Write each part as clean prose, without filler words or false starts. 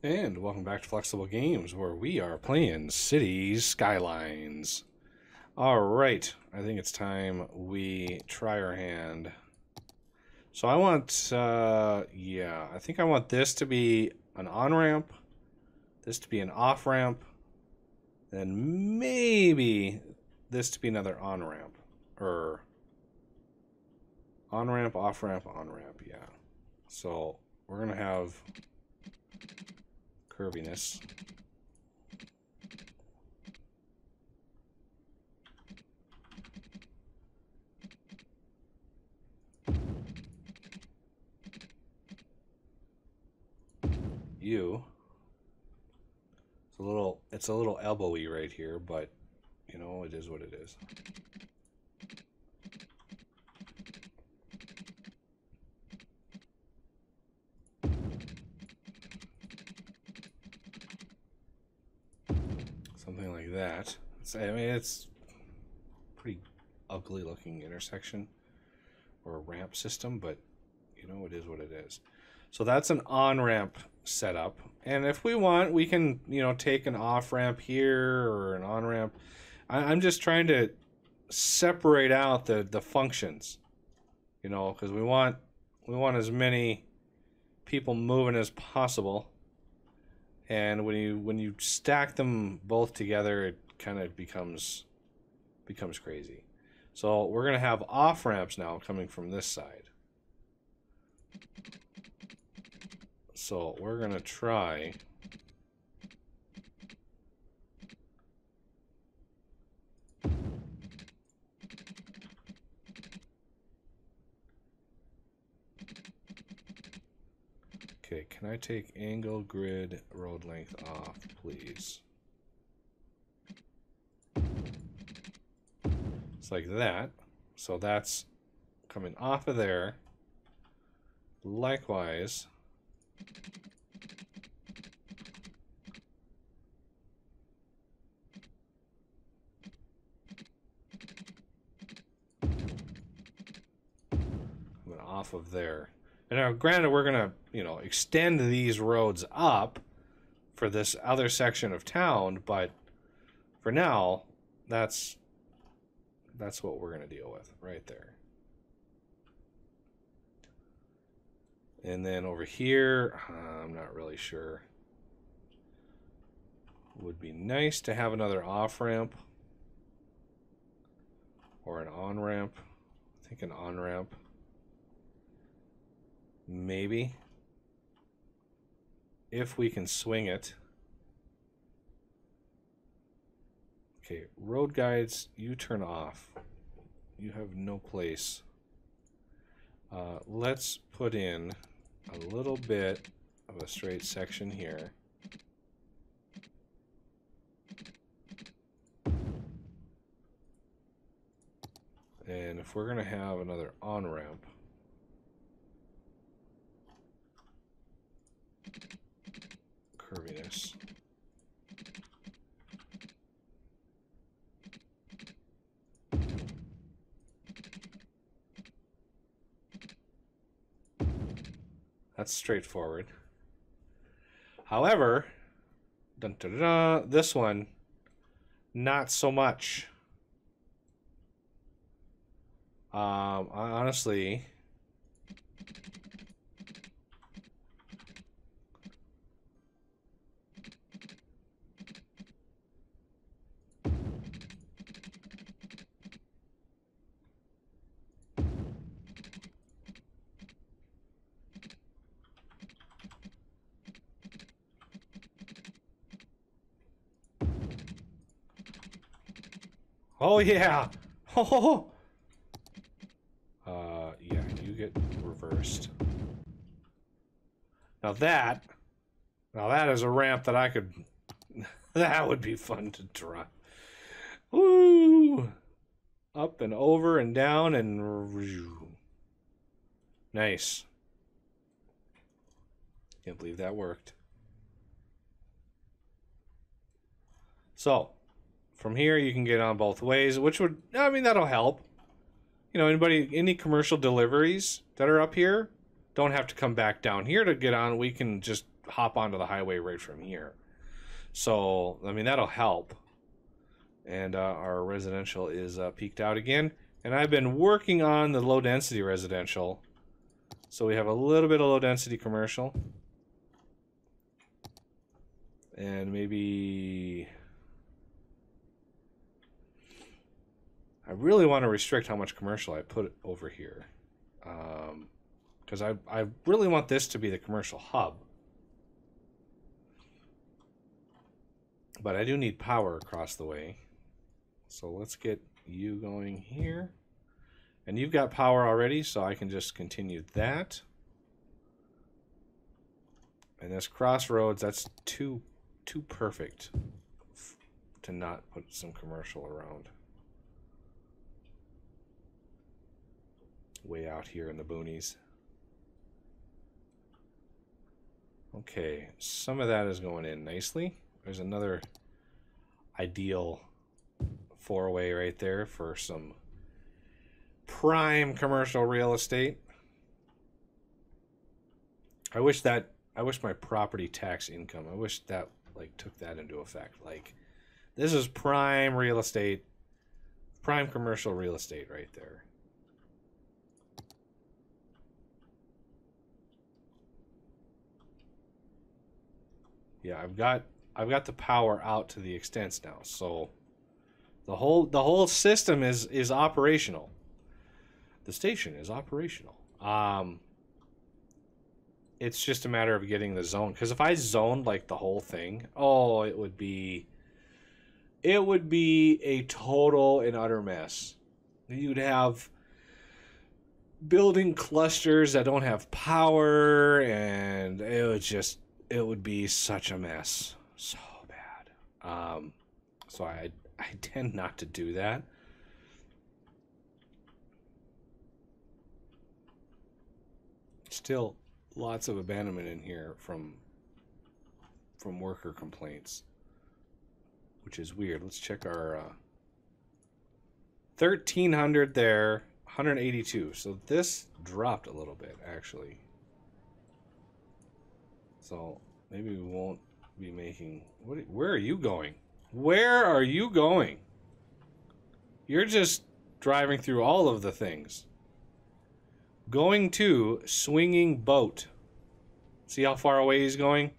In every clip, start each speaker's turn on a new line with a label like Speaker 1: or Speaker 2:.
Speaker 1: And welcome back to Flexible Games, where we are playing Cities Skylines. Alright, I think it's time we try our hand. So I want, I think I want this to be an on-ramp, this to be an off-ramp, and maybe this to be another on-ramp. Or on-ramp, off-ramp, on-ramp, yeah. So we're going to have curviness. It's a little elbowy right here, but you know, it is what it is. Something like that. I mean, it's pretty ugly looking intersection or a ramp system, but you know, it is what it is. So that's an on-ramp setup. And if we want, we can, you know, take an off-ramp here or an on-ramp. I'm just trying to separate out the functions, you know, because we want as many people moving as possible. And when you stack them both together, it kind of becomes crazy. So we're going to have off-ramps now coming from this side. So we're going to try okay, can I take angle, grid, road length off, please? It's like that. So that's coming off of there. Likewise, coming off of there. And now, granted, we're going to, you know, extend these roads up for this other section of town, but for now, that's what we're going to deal with right there. And then over here, I'm not really sure. Would be nice to have another off-ramp or an on-ramp. I think an on-ramp. Maybe. If we can swing it. Okay, road guides, you turn off. You have no place. Let's put in a little bit of a straight section here. And if we're going to have another on-ramp, curviness. That's straightforward. However, dun, dun, dun, dun, this one, not so much. Honestly, oh yeah. Oh. Yeah, you get reversed. Now that is a ramp that I could. That would be fun to drive. Woo! Up and over and down and nice. Can't believe that worked. So. From here, you can get on both ways, which would, I mean, that'll help. You know, any commercial deliveries that are up here don't have to come back down here to get on. We can just hop onto the highway right from here. So, I mean, that'll help. And our residential is peaked out again. And I've been working on the low-density residential. So we have a little bit of low-density commercial. And maybe... I really want to restrict how much commercial I put over here. Because I really want this to be the commercial hub. But I do need power across the way. So let's get you going here. And you've got power already, so I can just continue that. And this crossroads, that's too perfect to not put some commercial around. Way out here in the boonies. Okay, some of that is going in nicely. There's another ideal four-way right there for some prime commercial real estate. I wish my property tax income, I wish that like took that into effect. Like, this is prime real estate, prime commercial real estate right there. Yeah, I've got the power out to the extents now, so the whole system is operational. The station is operational. It's just a matter of getting the zone. Because if I zoned like the whole thing, oh, it would be a total and utter mess. You'd have building clusters that don't have power, and it would be such a mess. So bad. So I tend not to do that. Still lots of abandonment in here from worker complaints, which is weird. Let's check our 1,300 there, 182. So this dropped a little bit, actually. So maybe we won't be making... Where are you going? Where are you going? You're just driving through all of the things. Going to Swinging Boat. See how far away he's going?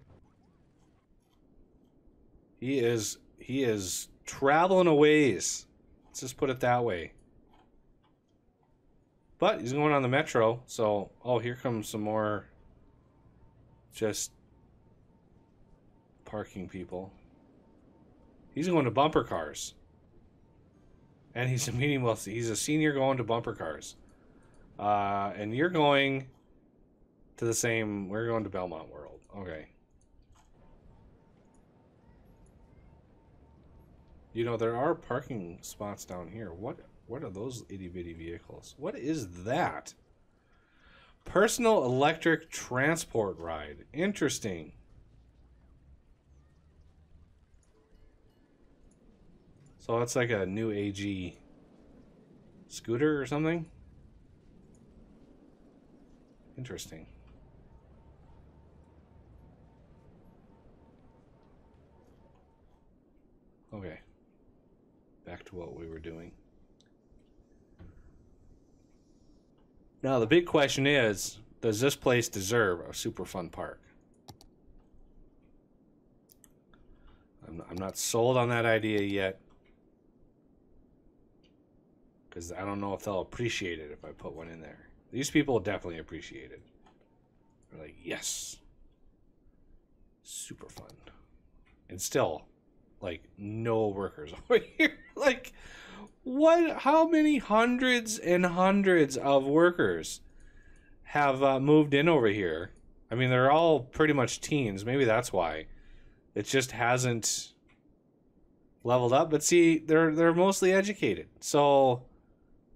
Speaker 1: He is traveling a ways. Let's just put it that way. But he's going on the metro, so... Oh, here comes some more... just... parking people. He's going to bumper cars. And he's a senior going to bumper cars. And you're going to the same... We're going to Belmont World. Okay. You know, there are parking spots down here. What are those itty-bitty vehicles? What is that? Personal electric transport ride. Interesting. So it's like a new AG scooter or something? Interesting. Okay. Back to what we were doing. Now the big question is, does this place deserve a super fun park? I'm not sold on that idea yet. Because I don't know if they'll appreciate it if I put one in there. These people definitely appreciate it. They're like, yes. Super fun. And still, like, no workers over here. Like, what? How many hundreds and hundreds of workers have moved in over here? I mean, they're all pretty much teens. Maybe that's why. It just hasn't leveled up. But see, they're mostly educated. So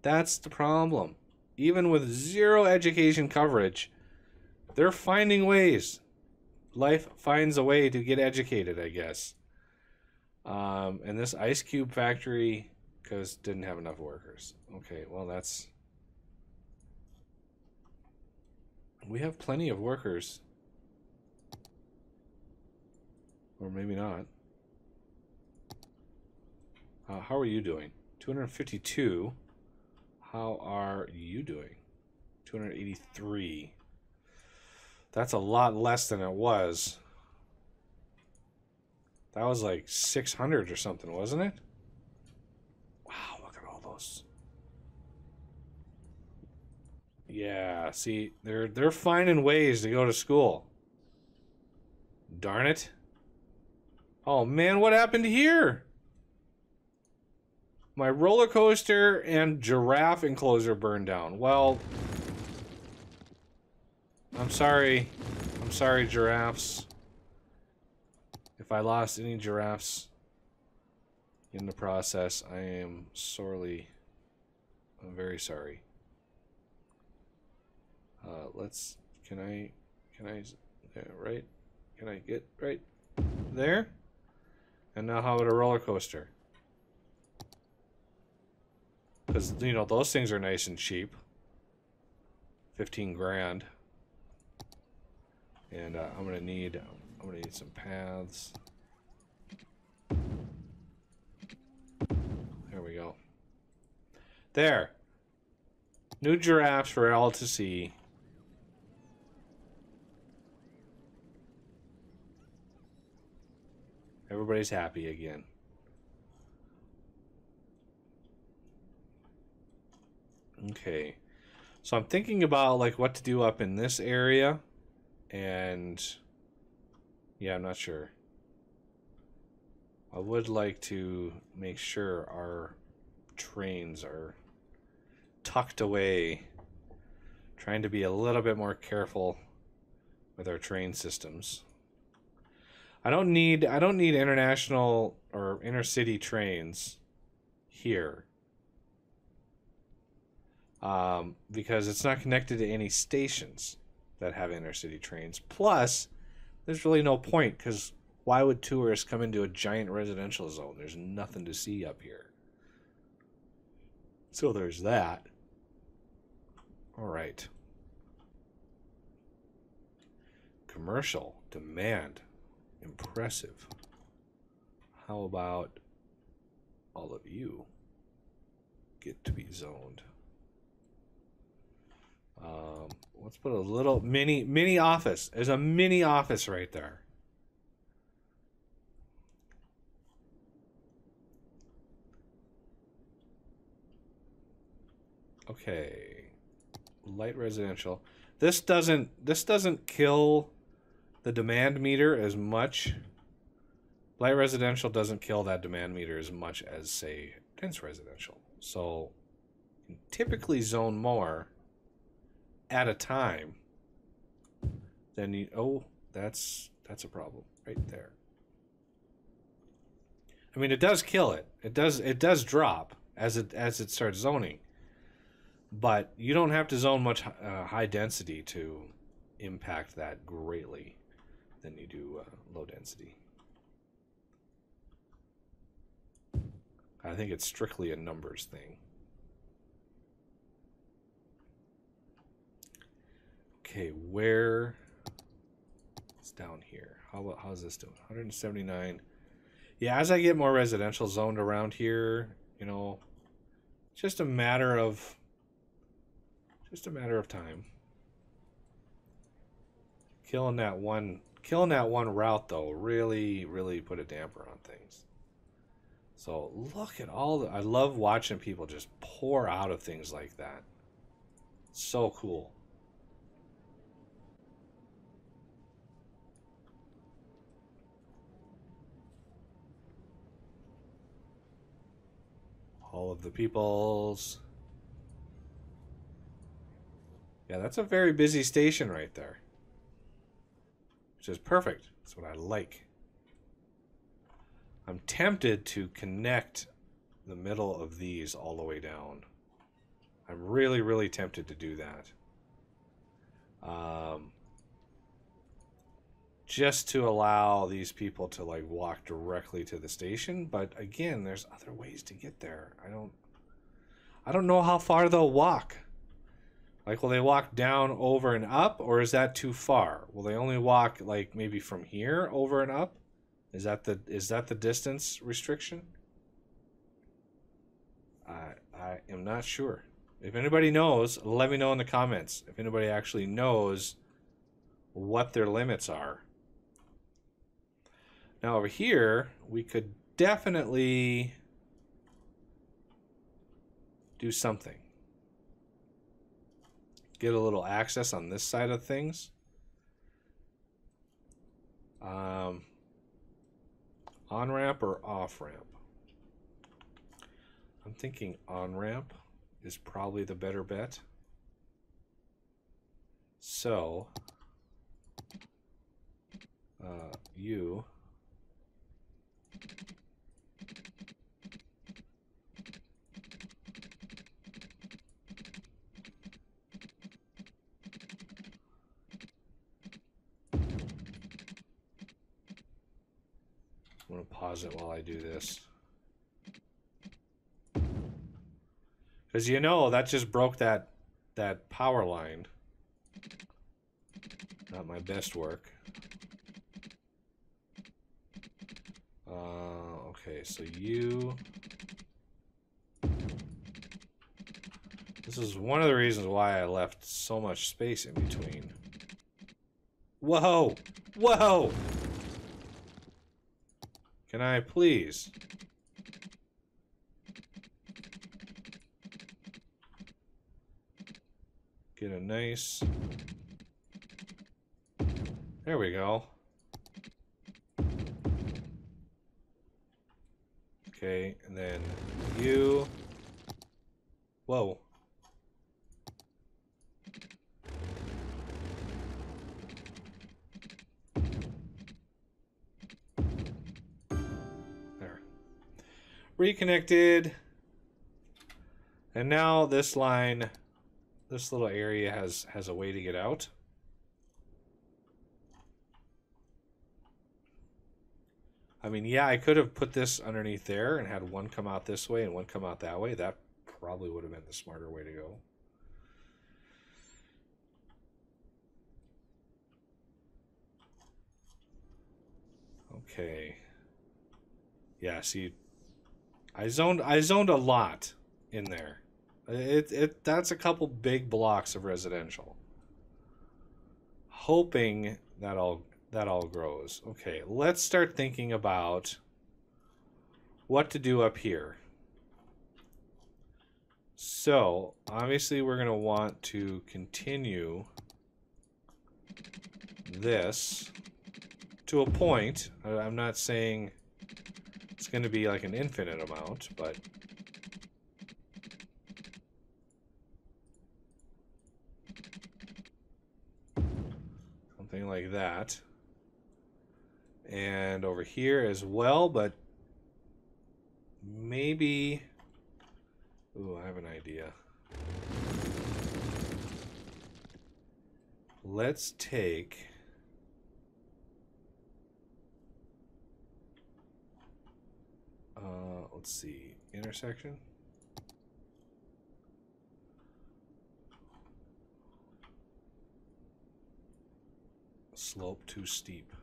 Speaker 1: that's the problem. Even with zero education coverage, they're finding ways. Life finds a way to get educated, I guess. And this ice cube factory, because didn't have enough workers. Okay, well that's... We have plenty of workers. Or maybe not. How are you doing? 252. How are you doing? 283. That's a lot less than it was. That was like 600 or something, wasn't it? Wow, look at all those. Yeah, see, they're finding ways to go to school. Darn it. Oh man, what happened here? My roller coaster and giraffe enclosure burned down. Well, I'm sorry. I'm sorry, giraffes. If I lost any giraffes in the process, I am I'm very sorry. Can I, right? Can I get right there? And now how about a roller coaster? Because, you know, those things are nice and cheap. 15 grand. And I'm gonna need some paths. There we go. There. New giraffes for all to see. Everybody's happy again. Okay. So I'm thinking about like what to do up in this area, and yeah, I'm not sure. I would like to make sure our trains are tucked away. Trying to be a little bit more careful with our train systems. I don't need international or intercity trains here. Because it's not connected to any stations that have intercity trains. Plus, there's really no point, because why would tourists come into a giant residential zone? There's nothing to see up here. So there's that. All right. Commercial demand. Impressive. How about all of you get to be zoned? Let's put a little mini office. There's a mini office right there. Okay. Light residential. This doesn't kill the demand meter as much. Light residential doesn't kill that demand meter as much as, say, dense residential. So you can typically zone more at a time than you. Oh, that's a problem right there. I mean, it does kill it. It does drop as it starts zoning, but you don't have to zone much high density to impact that greatly than you do low density. I think it's strictly a numbers thing. Okay, where? It's down here. How's this doing? 179. Yeah, as I get more residential zoned around here, you know, it's just a matter of time. Killing that one route though really put a damper on things. So look at I love watching people just pour out of things like that. So cool. All of the peoples. Yeah, that's a very busy station right there. Which is perfect. That's what I like. I'm tempted to connect the middle of these all the way down. I'm really tempted to do that. Just to allow these people to like walk directly to the station, but again, there's other ways to get there. I don't know how far they'll walk. Like, will they walk down, over, and up, or is that too far? Will they only walk like maybe from here over and up? Is that the distance restriction? I am not sure. If anybody knows, let me know in the comments. If anybody actually knows what their limits are. Now over here, we could definitely do something. Get a little access on this side of things. On-ramp or off-ramp? I'm thinking on-ramp is probably the better bet. So, you I'm going to pause it while I do this. Because you know, that just broke that power line. Not my best work. Okay, so you... This is one of the reasons why I left so much space in between. Whoa! Whoa! Can I please? Get a nice... There we go. Okay, and then you... Whoa. There. Reconnected. And now this line, this little area has a way to get out. I mean, yeah, I could have put this underneath there and had one come out this way and one come out that way. That probably would have been the smarter way to go. Okay. Yeah, see, I zoned a lot in there. That's a couple big blocks of residential. Hoping that all grows. Okay, let's start thinking about what to do up here. So, obviously we're going to want to continue this to a point. I'm not saying it's going to be like an infinite amount, but something like that. And over here as well, but maybe... Ooh, I have an idea. Let's take... let's see, intersection. Slope too steep.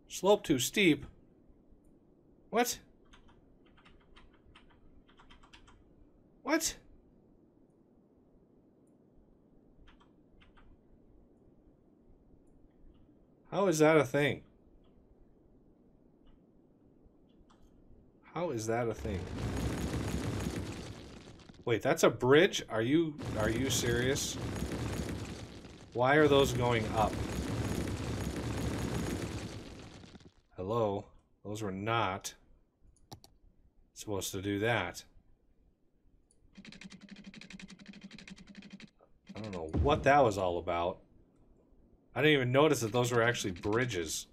Speaker 1: Slope too steep? What? What? How is that a thing? How is that a thing? Wait, that's a bridge? Are you serious? Why are those going up? Hello? Those were not supposed to do that. I don't know what that was all about. I didn't even notice that those were actually bridges.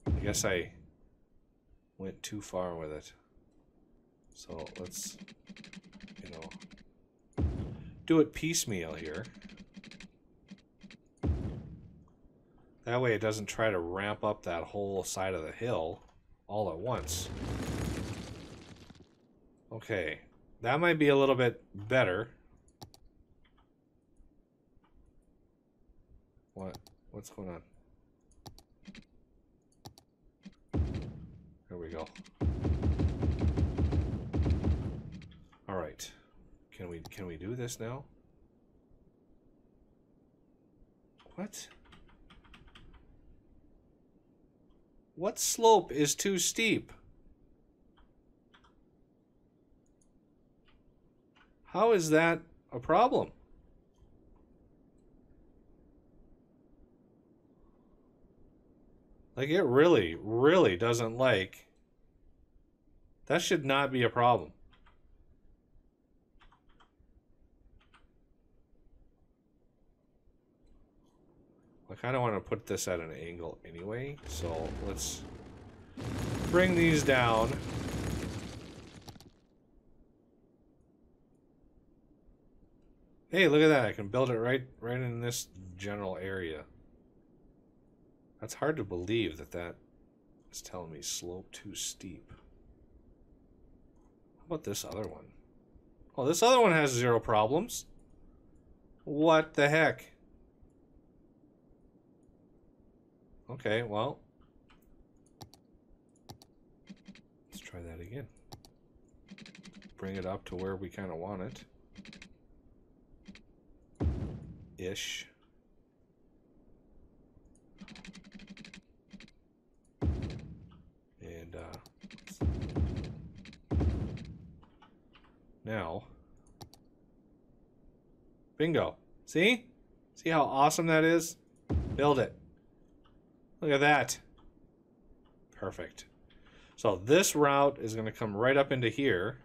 Speaker 1: I guess I went too far with it. So let's, you know, do it piecemeal here. That way it doesn't try to ramp up that whole side of the hill all at once. Okay, that might be a little bit better. What's going on? we go. All right. Can we do this now? What? What slope is too steep? How is that a problem? Like, it really, really doesn't like... That should not be a problem. I kind of want to put this at an angle anyway, so let's bring these down. Hey, look at that. I can build it right in this general area. That's hard to believe that that is telling me slope too steep. How about this other one? Oh, this other one has 0 problems. What the heck? Okay, well, let's try that again. Bring it up to where we kind of want it. Ish. And now, bingo. See? See how awesome that is? Build it. Look at that. Perfect. So this route is going to come right up into here.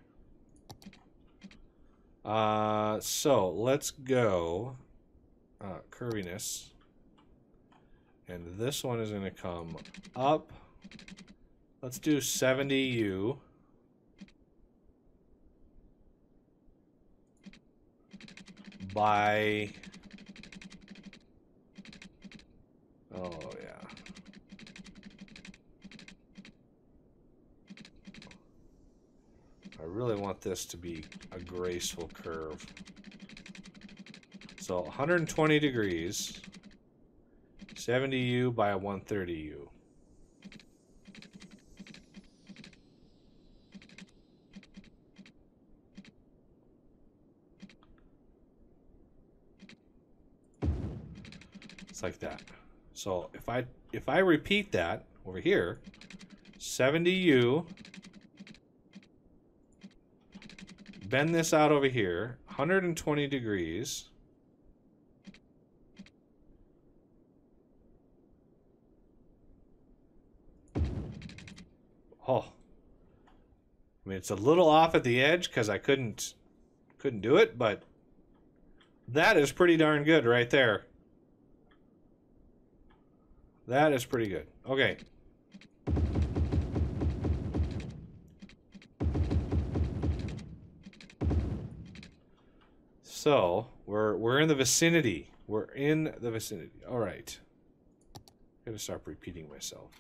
Speaker 1: So let's go curviness. And this one is going to come up. Let's do 70U. By... Oh, yeah. I really want this to be a graceful curve. So 120 degrees, 70U by 130U. It's like that. So if I repeat that over here, 70U, bend this out over here, 120 degrees. Oh, I mean, it's a little off at the edge because I couldn't do it, but that is pretty darn good right there. That is pretty good. Okay. So we're in the vicinity. We're in the vicinity. All right. Gotta stop repeating myself.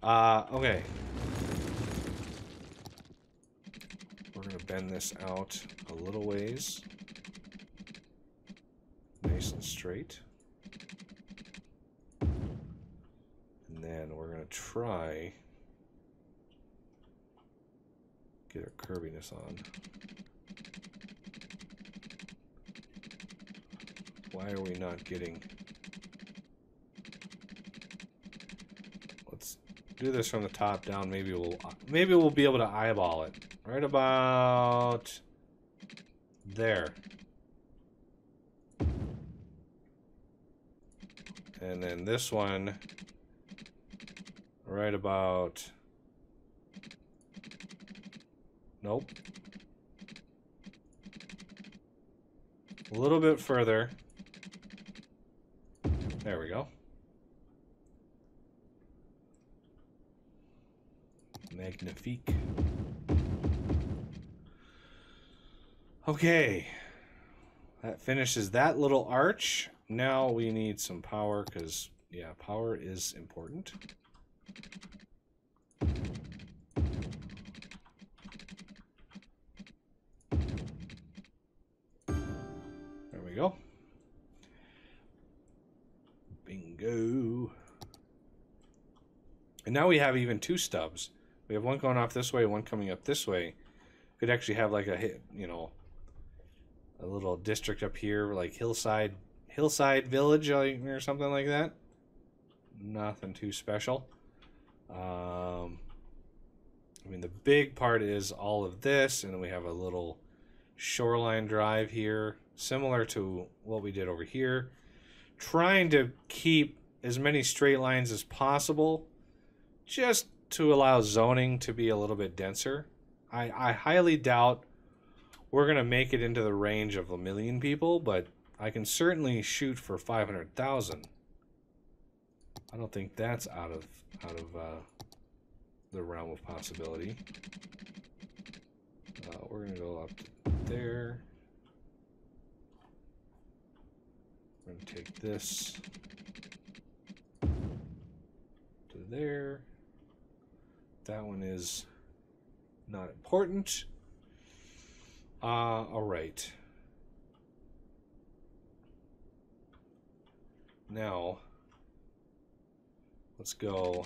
Speaker 1: Okay. We're gonna bend this out a little ways. Nice and straight. And then we're gonna try get our curviness on. Why are we not getting... Let's do this from the top down. Maybe we'll be able to eyeball it. Right about there. And then this one right about... Nope. A little bit further. There we go. Magnifique. Okay. That finishes that little arch. Now we need some power because, yeah, power is important. There we go. Bingo. And now we have even 2 stubs. We have one going off this way, one coming up this way. Could actually have like a a little district up here, like hillside village or something like that. Nothing too special. I mean, the big part is all of this, and then we have a little shoreline drive here, similar to what we did over here. Trying to keep as many straight lines as possible, just to allow zoning to be a little bit denser. I highly doubt we're going to make it into the range of 1 million people, but I can certainly shoot for 500,000. I don't think that's out of the realm of possibility. We're going to go up to there. We're going to take this to there. That one is not important. All right. Now, let's go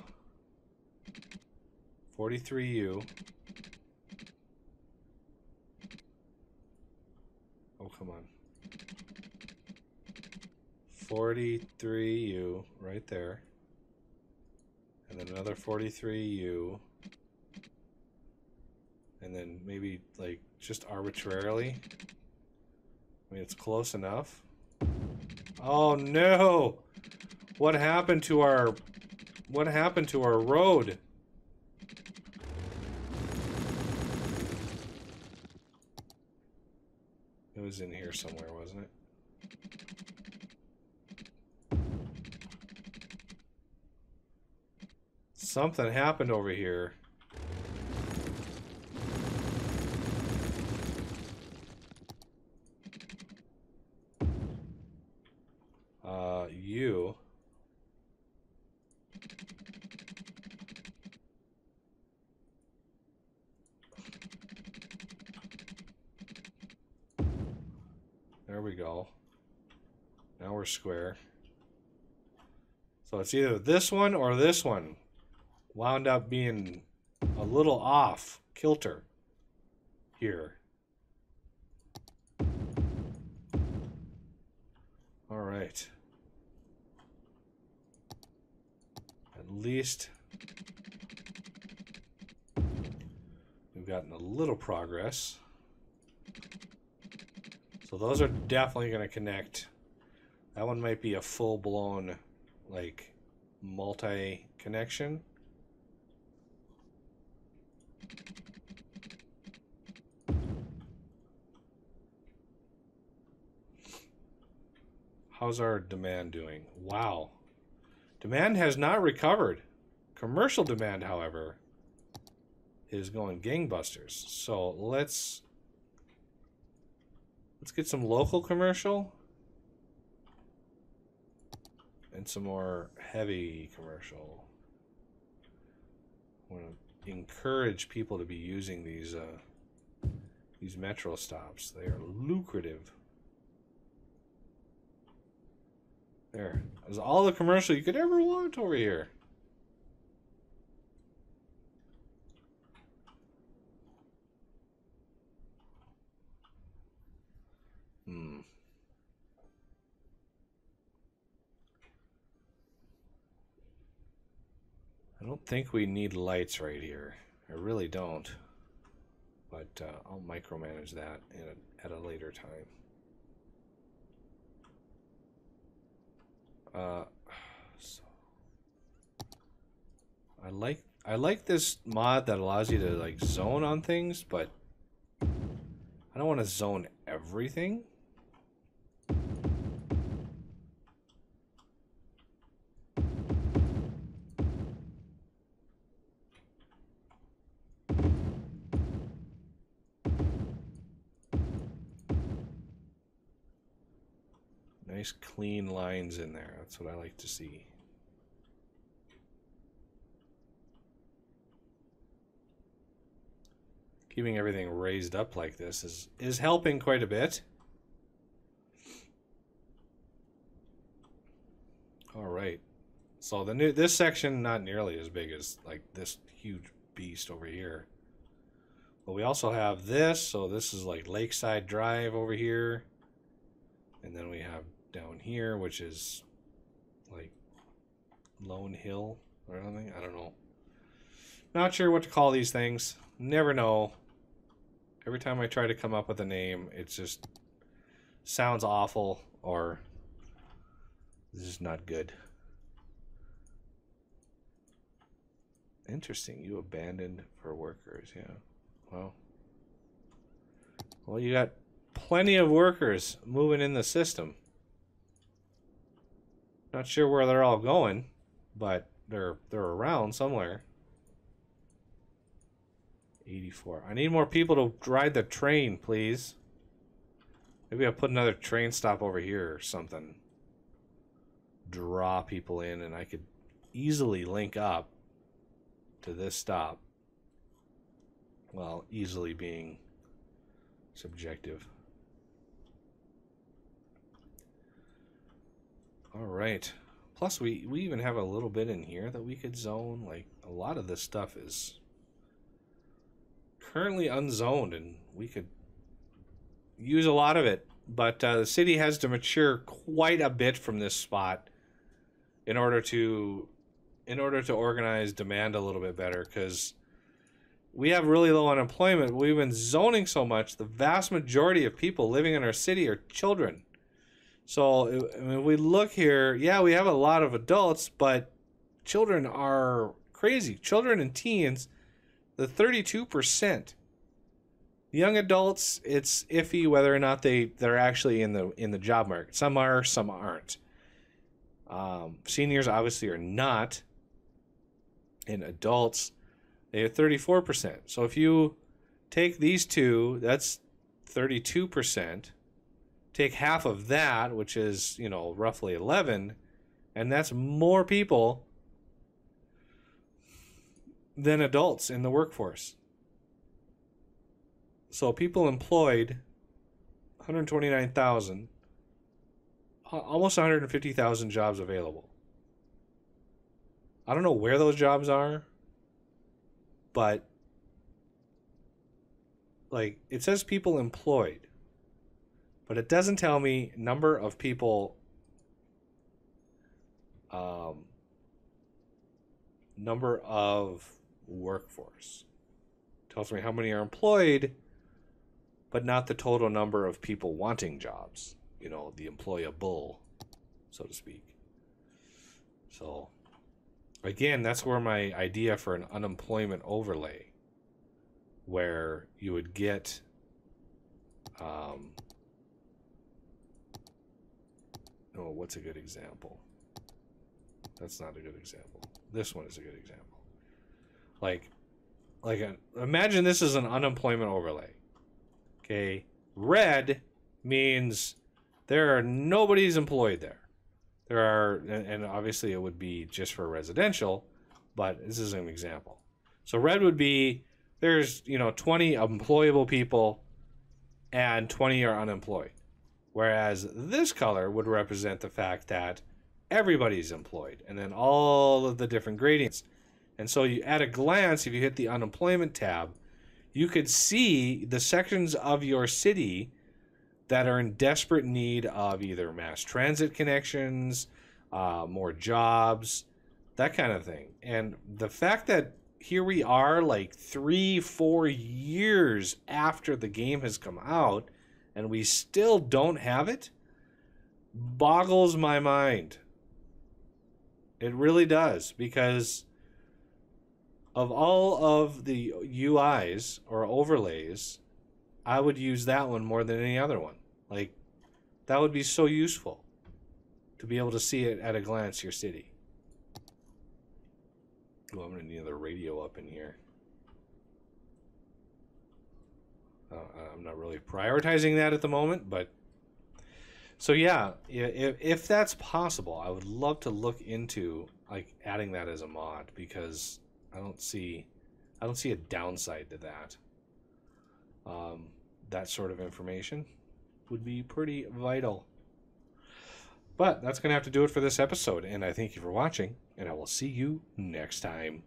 Speaker 1: 43U. Oh, come on. 43U right there. And then another 43U. And then maybe like just arbitrarily. I mean, it's close enough. Oh no! What happened to our road? It was in here somewhere, wasn't it? Something happened over here. You. There we go. Now we're square. So it's either this one or this one. Wound up being a little off kilter here. All right. At least we've gotten a little progress. So those are definitely going to connect. That one might be a full-blown, like, multi-connection. How's our demand doing? Wow. Demand has not recovered. Commercial demand, however, is going gangbusters. So let's get some local commercial and some more heavy commercial. I want to encourage people to be using these metro stops. They are lucrative. There. There's all the commercial you could ever want over here. I don't think we need lights right here. I really don't. But I'll micromanage that at a later time. So I like this mod that allows you to like zone on things, but I don't want to zone everything. Nice clean lines in there. That's what I like to see. Keeping everything raised up like this is helping quite a bit. All right. So this section not nearly as big as like this huge beast over here. But we also have this, so this is like Lakeside Drive over here. And then we have down here, which is like Lone Hill or something. I don't know. Not sure what to call these things. Never know. Every time I try to come up with a name, it just sounds awful or it's just not good. Interesting. You abandoned for workers, yeah. Well, you got plenty of workers moving in the system. Not sure where they're all going, but they're around somewhere. 84. I need more people to ride the train, please. Maybe I'll put another train stop over here or something. Draw people in, and I could easily link up to this stop. Well, easily being subjective. All right. Plus, we even have a little bit in here that we could zone. Like, a lot of this stuff is currently unzoned, and we could use a lot of it. But the city has to mature quite a bit from this spot in order to organize demand a little bit better, because we have really low unemployment. We've been zoning so much. The vast majority of people living in our city are children. So if we look here, yeah, we have a lot of adults, but children are crazy. Children and teens, the 32%. Young adults, it's iffy whether or not they're actually in the job market. Some are, some aren't. Seniors obviously are not. And adults, they have 34%. So if you take these two, that's 32%. Take half of that, which is, roughly 11, and that's more people than adults in the workforce. So people employed, 129,000, almost 150,000 jobs available. I don't know where those jobs are, but like it says people employed, but it doesn't tell me number of people, number of workforce. It tells me how many are employed, but not the total number of people wanting jobs, the employable, so to speak. So again, that's where my idea for an unemployment overlay, where you would get what's a good example? That's not a good example. This one is a good example. Imagine this is an unemployment overlay. Okay, red means nobody's employed there. There are, and obviously it would be just for residential, but this is an example. So red would be there's 20 employable people and 20 are unemployed. Whereas this color would represent the fact that everybody's employed, and then all of the different gradients. And so you, at a glance, if you hit the unemployment tab, you could see the sections of your city that are in desperate need of either mass transit connections, more jobs, that kind of thing. And the fact that here we are like 3-4 years after the game has come out and we still don't have it boggles my mind. It really does, because of all of the UIs or overlays, I would use that one more than any other one. Like, that would be so useful to be able to see it at a glance, your city. Oh, I'm going to need another radio up in here. I'm not really prioritizing that at the moment, but... So yeah, if that's possible, I would love to look into like adding that as a mod, because I don't see a downside to that. That sort of information would be pretty vital. But that's going to have to do it for this episode, and I thank you for watching, and I will see you next time.